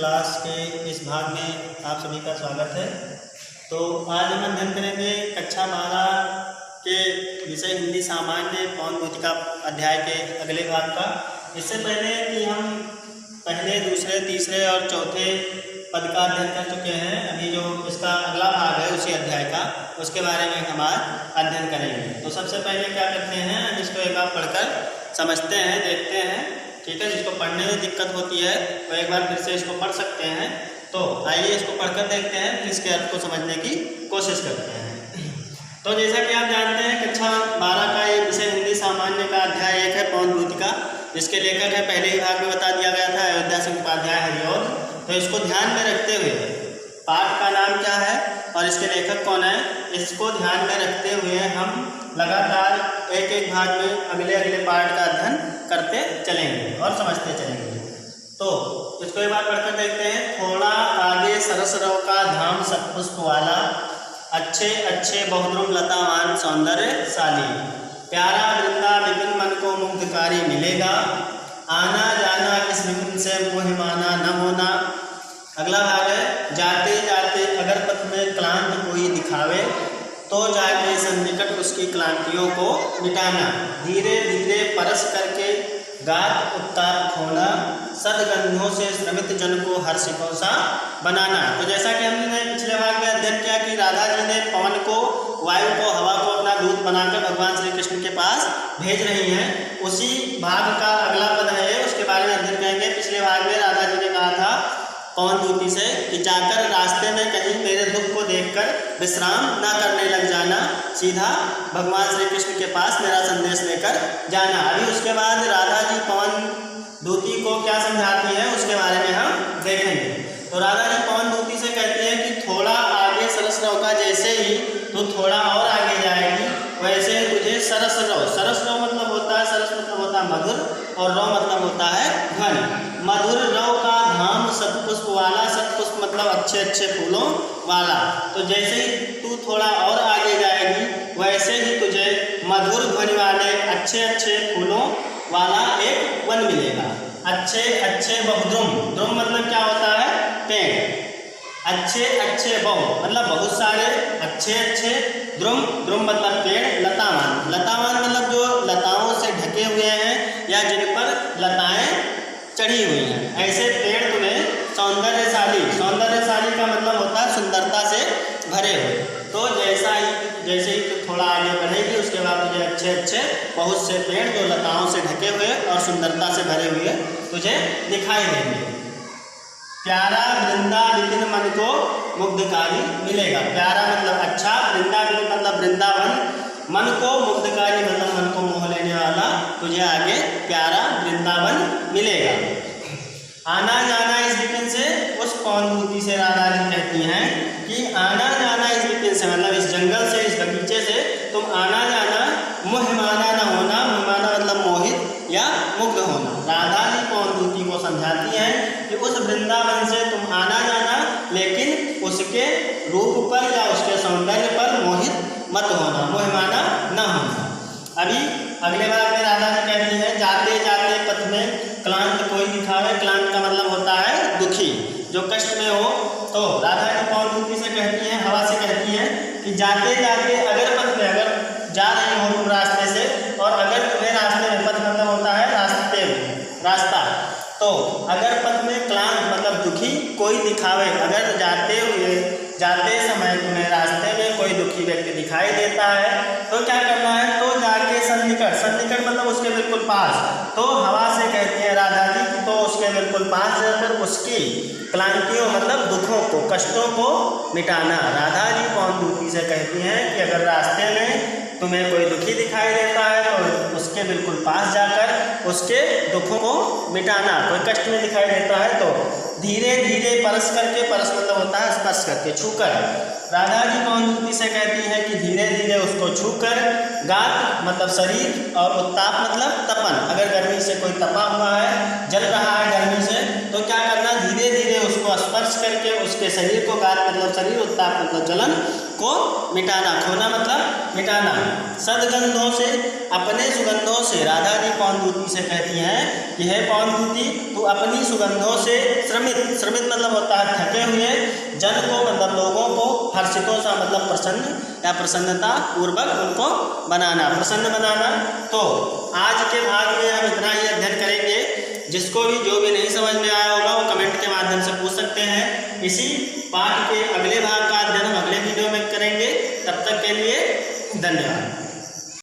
Class के इस भाग में आप सभी का स्वागत है। तो आज हम अध्ययन करेंगे कक्षा 12 के विषय हिंदी सामान्य पौन भूतिका अध्याय के अगले भाग का। इससे पहले कि हम पहले, दूसरे, तीसरे और चौथे पद का अध्ययन कर चुके हैं, अभी जो इसका अगला भाग है उसी अध्याय का, उसके बारे में हम आज अध्ययन करेंगे। तो सबसे पहले क्या करते हैं, इसको एक बार पढ़कर समझते हैं, देखते हैं, ठीक है। जिसको पढ़ने में दिक्कत होती है वो एक बार फिर से इसको पढ़ सकते हैं। तो आइए इसको पढ़कर देखते हैं, फिर इसके अर्थ को समझने की कोशिश करते हैं। तो जैसा कि आप जानते हैं, कक्षा 12 का ये विषय हिंदी सामान्य का अध्याय 1 है पौन भूतिका, जिसके लेखक है पहले ही भाग में बता दिया गया था अयोध्या सिंह उपाध्याय हरिऔध। तो इसको ध्यान में रखते हुए पाठ का नाम क्या है और इसके लेखक कौन है, इसको ध्यान में रखते हुए हम लगातार एक एक भाग में अगले अगले पाठ का अध्ययन करते चलेंगे और समझते चलेंगे। तो इसको एक बार पढ़कर देखते हैं। थोड़ा आगे सरस रव का धाम सतपुष्प वाला, अच्छे अच्छे बहुद्रुम लतावान सौंदर्यशाली, प्यारा वृंदा विपिन मन को मुग्धकारी मिलेगा, आना जाना किस विपिन से मोहिमाना न होना। अगला भाग है, जाते जाते अगर पथ में क्लांत कोई दिखावे, तो जाके सन्निकट उसकी क्लांतियों को मिटाना, धीरे धीरे परस करके गात उत्ताप खोना, सदगंधों से श्रमित जन को हर्षिकों सा बनाना। तो जैसा कि हमने पिछले भाग में अध्ययन किया कि राधा जी ने पवन को, वायु को, हवा को अपना दूत बनाकर भगवान श्री कृष्ण के पास भेज रही हैं, उसी भाग का अगला पद है, उसके बारे में अध्ययन करेंगे। पिछले भाग में राधा जी ने कहा था पवन दूती से कि जाकर रास्ते में कहीं मेरे दुख को देखकर विश्राम ना करने लग जाना, सीधा भगवान श्री कृष्ण के पास मेरा संदेश लेकर जाना। अभी उसके बाद राधा जी पवन दूती को क्या समझाती है उसके बारे में हम देखेंगे। तो राधा जी पवन दूती से कहती है कि थोड़ा आगे सरस रव का, जैसे ही तो थोड़ा और आगे जाएगी वैसे ही तुझे सरस रव, सरस रव मतलब होता है, सरस मतलब होता है मधुर और रव मतलब होता है घन, मधुर रव का धाम सतपुष्प वाला, सतपुष्प मतलब अच्छे अच्छे फूलों वाला। तो जैसे ही तू थोड़ा और आगे जाएगी वैसे ही तुझे मधुर ध्वनि वाले अच्छे अच्छे फूलों वाला एक वन मिलेगा। अच्छे अच्छे बहुद्रुम, द्रुम मतलब क्या होता है, पेड़, अच्छे अच्छे बहु मतलब बहुत सारे, अच्छे अच्छे, द्रुम, द्रुम मतलब पेड़, लतावान, लतावान मतलब जो लताओं से ढके हुए हैं या जिन पर लताएं चढ़ी हुई हैं, ऐसे पेड़ तुम्हें सौंदर्यशाली, सौंदर्यशाली का मतलब होता है सुंदरता से भरे हुए। तो जैसे ही तू थोड़ा आगे बढ़ेगी उसके बाद तुझे अच्छे अच्छे बहुत से पेड़ जो लताओं से ढके हुए और सुंदरता से भरे हुए तुझे दिखाई देंगे। प्यारा वृंदा विपिन मन को मुग्धकारी मिलेगा, प्यारा मतलब अच्छा, वृंदा विपिन मतलब वृंदावन, मन को मुग्धकारी मतलब मन को मोह लेने वाला तुझे आगे प्यारा वृंदावन मिलेगा। आना जाना इस विपिन से, उस पौन दूती से राधा जी कहती हैं कि आना जाना इस विपिन से मतलब इस जंगल से, इस बगीचे से तुम आना जाना, मोहिमाना न होना, मोहिमाना मतलब मोहित या मुग्ध होना। राधा जी पौन दूती को समझाती हैं कि उस वृंदावन से तुम आना जाना, लेकिन उसके रूप पर या उसके सौंदर्य पर मोहित मत होना, मोहिमाना न होना। अभी अगले भाग में राधा जी कहती है, जाते जाते पथ में क्लांत कोई दिखावे, क्लांत का मतलब होता है दुखी, जो कष्ट में हो। तो राधा जी पौन दूती से कहती हैं, हवा से कहती हैं कि जाते जाते अगर पथ में, अगर जा रही हो तुम रास्ते से और अगर तुम्हें रास्ते में, पथ मतलब होता है रास्ते में, रास्ता, तो अगर पथ में क्लांत मतलब दुखी कोई दिखावे, अगर जाते समय तुम्हें रास्ते में कोई दुखी व्यक्ति दिखाई देता है तो क्या करना है, तो जाके सन्निकट, सन्निकट मतलब उसके बिल्कुल पास। तो हवा से कहती है राधा जी कि तो उसके बिल्कुल पास जाकर उसकी क्लांतियों मतलब दुखों को, कष्टों को मिटाना। राधा जी पौन दूती से कहती हैं कि अगर रास्ते में तुम्हें कोई दुखी दिखाई देता है तो उसके बिल्कुल पास जाकर उसके दुखों को मिटाना। कोई कष्ट में दिखाई देता है तो धीरे धीरे परस करके, परस मतलब होता है स्पर्श करके, छूकर। राधा जी पौन दूती से कहती हैं कि धीरे धीरे उसको छूकर, गात मतलब शरीर और उत्ताप मतलब तपन, अगर गर्मी से कोई तपा हुआ है, जल रहा है गर्मी से, तो क्या करना, धीरे धीरे उसको स्पर्श करके उसके शरीर को, गात मतलब शरीर, उत्ताप मतलब जलन उसको मिटाना, खोना मतलब मिटाना। सदगंधों से, अपने सुगंधों से, राधा जी पवनदूती से कहती हैं कि हे पवनदूती, तू अपनी सुगंधों से श्रमित, श्रमित मतलब होता है थके हुए, जन को मतलब लोगों को, हर्षितों सा मतलब प्रसन्न या प्रसन्नता पूर्वक उनको बनाना, प्रसन्न बनाना। तो आज के भाग में हम इतना ही अध्ययन करेंगे। जिसको भी जो भी नहीं समझ में आया होगा वो कमेंट के माध्यम से पूछ सकते हैं। इसी पाठ के अगले भाग का अध्ययन हम अगले वीडियो में करेंगे। तब तक के लिए धन्यवाद।